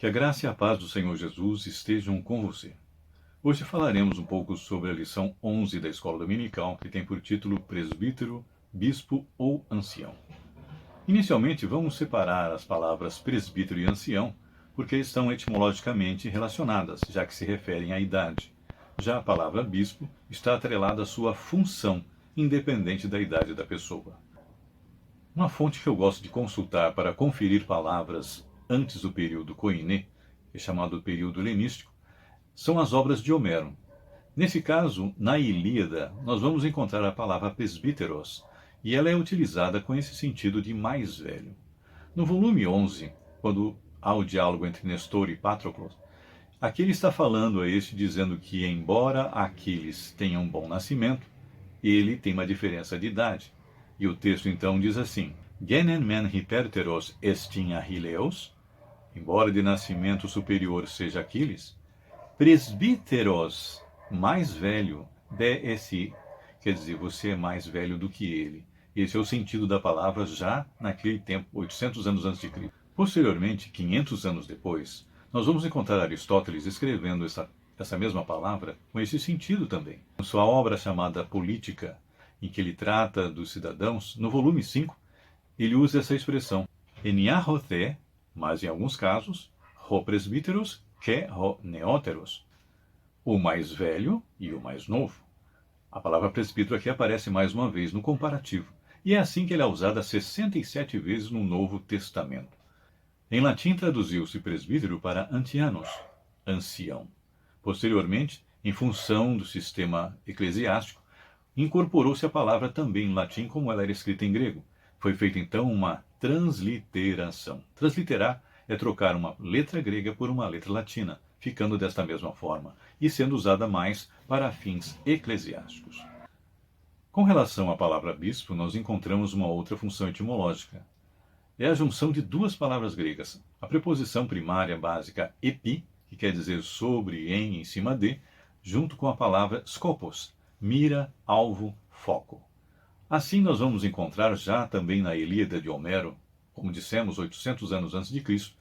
a graça e a paz do Senhor Jesus estejam com você. Hoje falaremos um pouco sobre a lição 11 da Escola Dominical, que tem por título Presbítero, Bispo ou Ancião. Inicialmente, vamos separar as palavras presbítero e ancião, porque estão etimologicamente relacionadas, já que se referem à idade. Já a palavra bispo está atrelada à sua função, independente da idade da pessoa. Uma fonte que eu gosto de consultar para conferir palavras antes do período Koiné, que é chamado período helenístico, são as obras de Homero. Nesse caso, na Ilíada, nós vamos encontrar a palavra presbíteros, e ela é utilizada com esse sentido de mais velho. No volume 11, quando há o diálogo entre Nestor e Patroclo, aqui ele está falando a este dizendo que, embora Aquiles tenha um bom nascimento, ele tem uma diferença de idade. E o texto então diz assim: Genen men hyperteros estin Achilleus, embora de nascimento superior seja Aquiles, presbíteros, mais velho, de esse, quer dizer, você é mais velho do que ele. Esse é o sentido da palavra já naquele tempo, 800 anos antes de Cristo. Posteriormente, 500 anos depois, nós vamos encontrar Aristóteles escrevendo essa mesma palavra com esse sentido também. Em sua obra chamada Política, em que ele trata dos cidadãos, no volume 5, ele usa essa expressão, eniarrothe, mas em alguns casos, ho presbíteros que ho neóteros, o mais velho e o mais novo. A palavra presbítero aqui aparece mais uma vez no comparativo, e é assim que ela é usada 67 vezes no Novo Testamento. Em latim traduziu-se presbítero para antianos, ancião. Posteriormente, em função do sistema eclesiástico, incorporou-se a palavra também em latim como ela era escrita em grego. Foi feita então uma transliteração. Transliterar é trocar uma letra grega por uma letra latina, ficando desta mesma forma, e sendo usada mais para fins eclesiásticos. Com relação à palavra bispo, nós encontramos uma outra função etimológica. É a junção de duas palavras gregas. A preposição primária básica epi, que quer dizer sobre, em cima de, junto com a palavra skopos, mira, alvo, foco. Assim nós vamos encontrar já também na Ilíada de Homero, como dissemos, 800 anos antes de Cristo,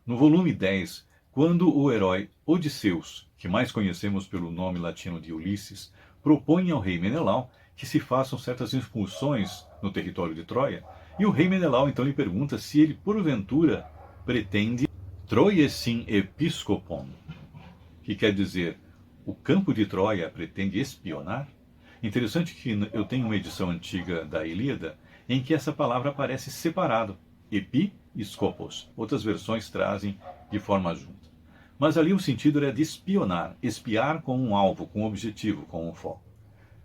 no volume 10, quando o herói Odisseus, que mais conhecemos pelo nome latino de Ulisses, propõe ao rei Menelau que se façam certas incursões no território de Troia, e o rei Menelau então lhe pergunta se ele, porventura, pretende Troiesin episcopon, que quer dizer, o campo de Troia pretende espionar? Interessante que eu tenho uma edição antiga da Ilíada em que essa palavra aparece separado, epi e skopos. Outras versões trazem de forma junta. Mas ali o sentido era de espionar, espiar com um alvo, com um objetivo, com um foco.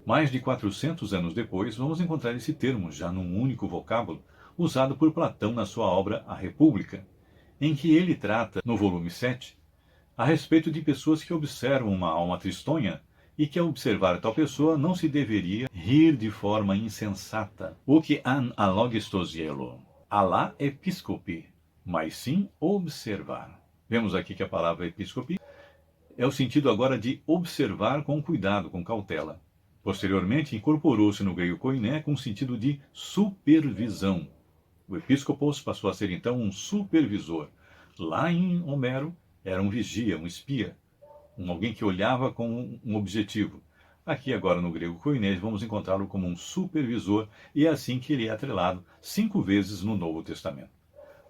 Mais de 400 anos depois, vamos encontrar esse termo, já num único vocábulo, usado por Platão na sua obra A República, em que ele trata, no volume 7, a respeito de pessoas que observam uma alma tristonha e que, ao observar tal pessoa, não se deveria rir de forma insensata, o que an alogistosielo, alá episcopi, mas sim observar. Vemos aqui que a palavra episcopi é o sentido agora de observar com cuidado, com cautela. Posteriormente, incorporou-se no grego koiné com o sentido de supervisão. O episcopos passou a ser então um supervisor. Lá em Homero, era um vigia, um espia, alguém que olhava com um objetivo. Aqui agora no grego koiné vamos encontrá-lo como um supervisor, e é assim que ele é atrelado 5 vezes no Novo Testamento.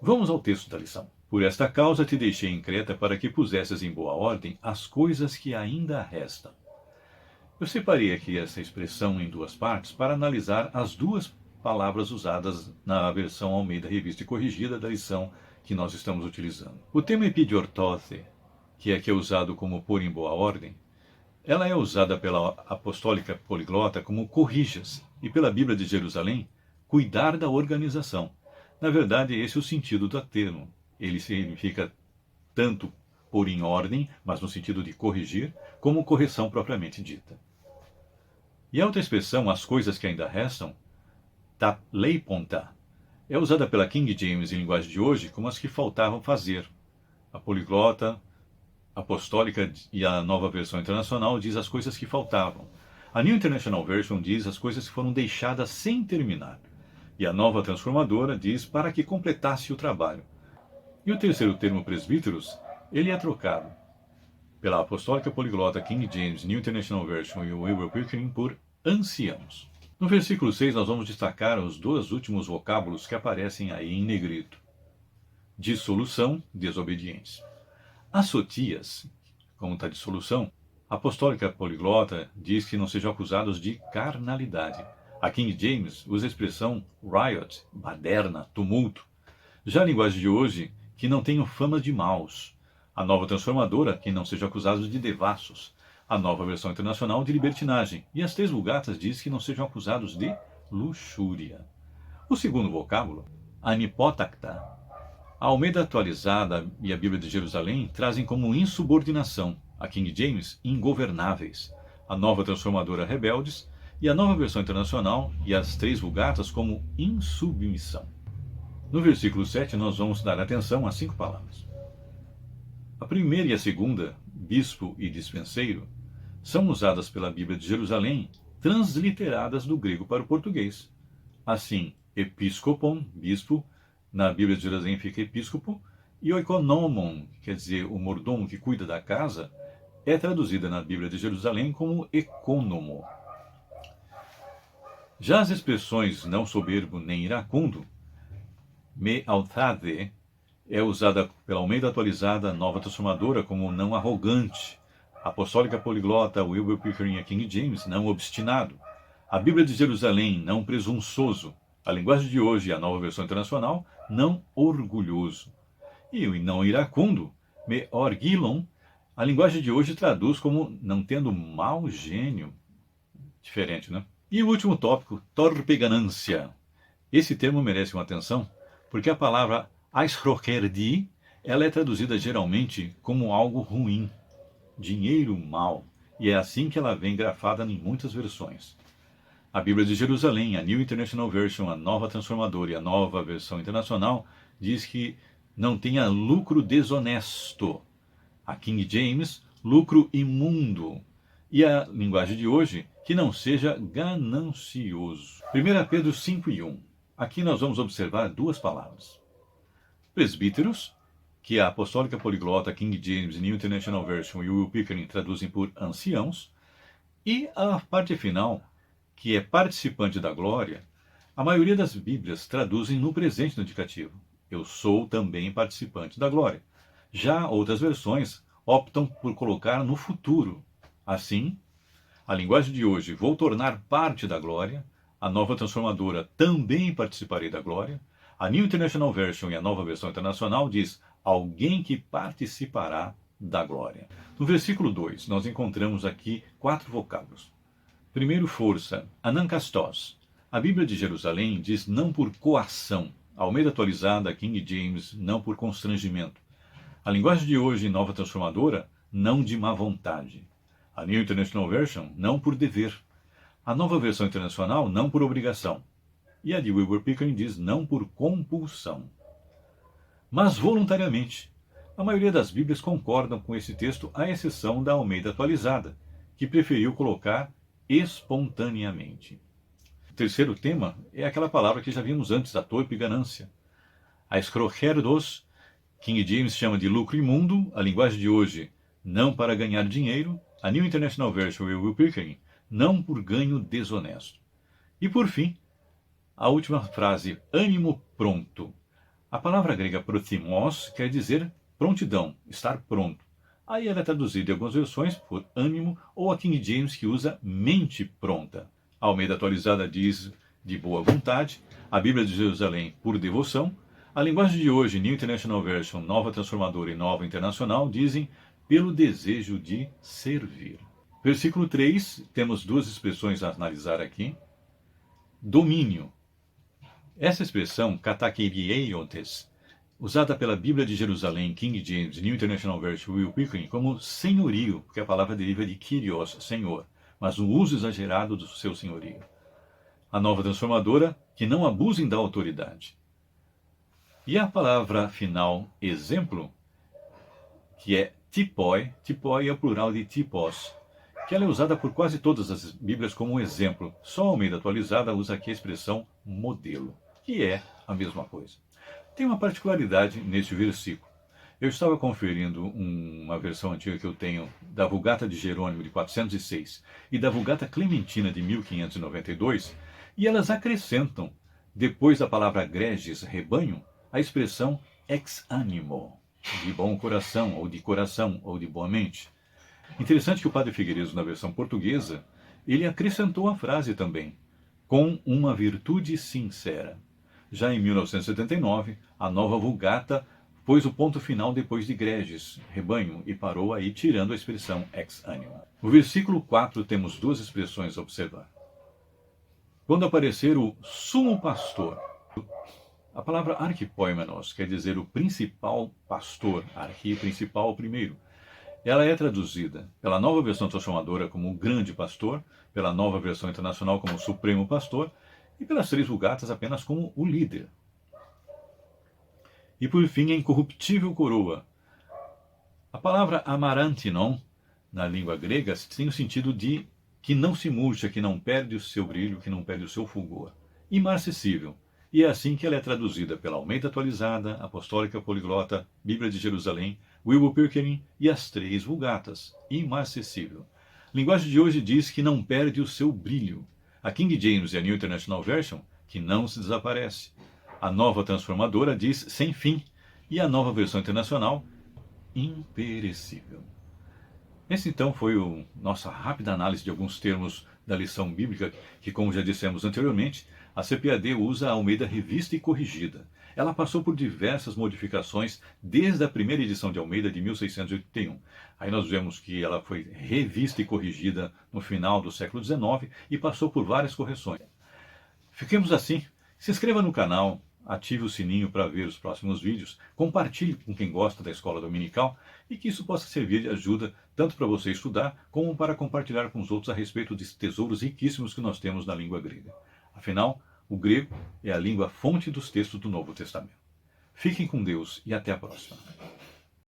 Vamos ao texto da lição. Por esta causa te deixei em Creta para que pusesses em boa ordem as coisas que ainda restam. Eu separei aqui essa expressão em duas partes para analisar as duas palavras usadas na versão Almeida Revista e Corrigida da lição que nós estamos utilizando. O termo epidiortose, que é usado como pôr em boa ordem, ela é usada pela apostólica poliglota como corrijas, e pela Bíblia de Jerusalém, cuidar da organização. Na verdade, esse é o sentido do termo. Ele significa tanto pôr em ordem, mas no sentido de corrigir, como correção propriamente dita. E a outra expressão, as coisas que ainda restam, ta leiponta, é usada pela King James em linguagem de hoje como as que faltavam fazer. A poliglota apostólica e a nova versão internacional diz as coisas que faltavam. A New International Version diz as coisas que foram deixadas sem terminar. E a nova transformadora diz para que completasse o trabalho. E o terceiro termo, presbíteros, ele é trocado pela Apostólica Poliglota King James New International Version e o Wilbur Pickering por anciãos. No versículo 6 nós vamos destacar os dois últimos vocábulos que aparecem aí em negrito. Dissolução, desobediência. As sotias, como está dissolução, a Apostólica Poliglota diz que não sejam acusados de carnalidade. A King James usa a expressão riot, baderna, tumulto. Já a linguagem de hoje, que não tenham fama de maus. A Nova Transformadora, que não sejam acusados de devassos. A Nova Versão Internacional, de libertinagem. E as Três Vulgatas diz que não sejam acusados de luxúria. O segundo vocábulo, anipotacta. A Almeida Atualizada e a Bíblia de Jerusalém trazem como insubordinação. A King James, ingovernáveis. A Nova Transformadora, rebeldes. E a Nova Versão Internacional e as Três Vulgatas como insubmissão. No versículo 7 nós vamos dar atenção a 5 palavras. A primeira e a segunda, bispo e dispenseiro, são usadas pela Bíblia de Jerusalém, transliteradas do grego para o português. Assim, episcopon, bispo, na Bíblia de Jerusalém fica episcopo, e oikonomon, quer dizer, o mordomo que cuida da casa, é traduzida na Bíblia de Jerusalém como ecônomo. Já as expressões não soberbo nem iracundo, me autade, é usada pela Almeida Atualizada Nova Transformadora como não arrogante. A Apostólica Poliglota Wilbur Pickering e a King James, não obstinado. A Bíblia de Jerusalém, não presunçoso. A linguagem de hoje, a Nova Versão Internacional, não orgulhoso. E o não iracundo, me orgilon, a linguagem de hoje traduz como não tendo mau gênio. Diferente, né? E o último tópico, torpeganância. Esse termo merece uma atenção, porque a palavra aisrocherdi, ela é traduzida geralmente como algo ruim, dinheiro mau, e é assim que ela vem grafada em muitas versões. A Bíblia de Jerusalém, a New International Version, a Nova Transformadora e a Nova Versão Internacional diz que não tenha lucro desonesto. A King James, lucro imundo. E a linguagem de hoje, que não seja ganancioso. 1 Pedro 5:1. Aqui nós vamos observar duas palavras. Presbíteros, que a Apostólica Poliglota King James New International Version e o Will Pickering traduzem por anciãos, e a parte final, que é participante da glória, a maioria das Bíblias traduzem no presente no indicativo. Eu sou também participante da glória. Já outras versões optam por colocar no futuro. Assim, a linguagem de hoje, vou tornar parte da glória, a Nova Transformadora, também participarei da glória, a New International Version e a Nova Versão Internacional diz, alguém que participará da glória. No versículo 2, nós encontramos aqui 4 vocábulos. Primeiro, força, anankastos. A Bíblia de Jerusalém diz não por coação. A Almeida Atualizada, King James, não por constrangimento. A linguagem de hoje, Nova Transformadora, não de má vontade. A New International Version, não por dever. A Nova Versão Internacional, não por obrigação. E a de Wilbur Pickering diz não por compulsão, mas voluntariamente. A maioria das Bíblias concordam com esse texto, à exceção da Almeida Atualizada, que preferiu colocar espontaneamente. O terceiro tema é aquela palavra que já vimos antes, a torpe ganância. A escrocherdos, King James chama de lucro imundo, a linguagem de hoje, não para ganhar dinheiro, a New International Version e o Will Pickering, não por ganho desonesto. E por fim, a última frase, ânimo pronto. A palavra grega prothimos quer dizer prontidão, estar pronto. Aí ela é traduzida em algumas versões por ânimo, ou a King James que usa mente pronta. A Almeida Atualizada diz de boa vontade, a Bíblia de Jerusalém por devoção. A linguagem de hoje, New International Version, Nova Transformadora e Nova Internacional, dizem pelo desejo de servir. Versículo 3, temos duas expressões a analisar aqui. Domínio. Essa expressão, katakirieiontes, usada pela Bíblia de Jerusalém, King James, New International Version, Will Pickering, como senhorio, porque a palavra deriva de kyrios, senhor, mas um uso exagerado do seu senhorio. A Nova Transformadora, que não abusem da autoridade. E a palavra final, exemplo, que é tipoi, tipoi é o plural de tipos, que ela é usada por quase todas as Bíblias como um exemplo. Só a Almeida Atualizada usa aqui a expressão modelo, que é a mesma coisa. Tem uma particularidade neste versículo. Eu estava conferindo uma versão antiga que eu tenho da Vulgata de Jerônimo de 406 e da Vulgata Clementina de 1592, e elas acrescentam, depois da palavra gregis, rebanho, a expressão ex animo, de bom coração, ou de boa mente. Interessante que o padre Figueiredo, na versão portuguesa, ele acrescentou a frase também, com uma virtude sincera. Já em 1979, a nova Vulgata pôs o ponto final depois de gregis, rebanho, e parou aí tirando a expressão ex animo. No versículo 4 temos duas expressões a observar. Quando aparecer o sumo pastor, a palavra arquipoimenos quer dizer o principal pastor, arqui principal primeiro. Ela é traduzida pela Nova Versão Transformadora como o grande pastor, pela Nova Versão Internacional como o supremo pastor, e pelas três Vulgatas apenas como o líder. E por fim, a incorruptível coroa. A palavra amarantinon, na língua grega, tem o sentido de que não se murcha, que não perde o seu brilho, que não perde o seu fulgor. Imarcessível. E é assim que ela é traduzida pela Almeida Atualizada, Apostólica Poliglota, Bíblia de Jerusalém, Wilbur Pirkerin e as três Vulgatas. Imarcessível. A linguagem de hoje diz que não perde o seu brilho. A King James e a New International Version, que não se desaparece. A Nova Transformadora diz sem fim. E a Nova Versão Internacional, imperecível. Essa então foi a nossa rápida análise de alguns termos da lição bíblica que, como já dissemos anteriormente, a CPAD usa a Almeida Revista e Corrigida. Ela passou por diversas modificações desde a primeira edição de Almeida de 1681. Aí nós vemos que ela foi revista e corrigida no final do século XIX e passou por várias correções. Fiquemos assim. Se inscreva no canal, ative o sininho para ver os próximos vídeos, compartilhe com quem gosta da escola dominical e que isso possa servir de ajuda tanto para você estudar como para compartilhar com os outros a respeito de tesouros riquíssimos que nós temos na língua grega. Afinal, o grego é a língua fonte dos textos do Novo Testamento. Fiquem com Deus e até a próxima.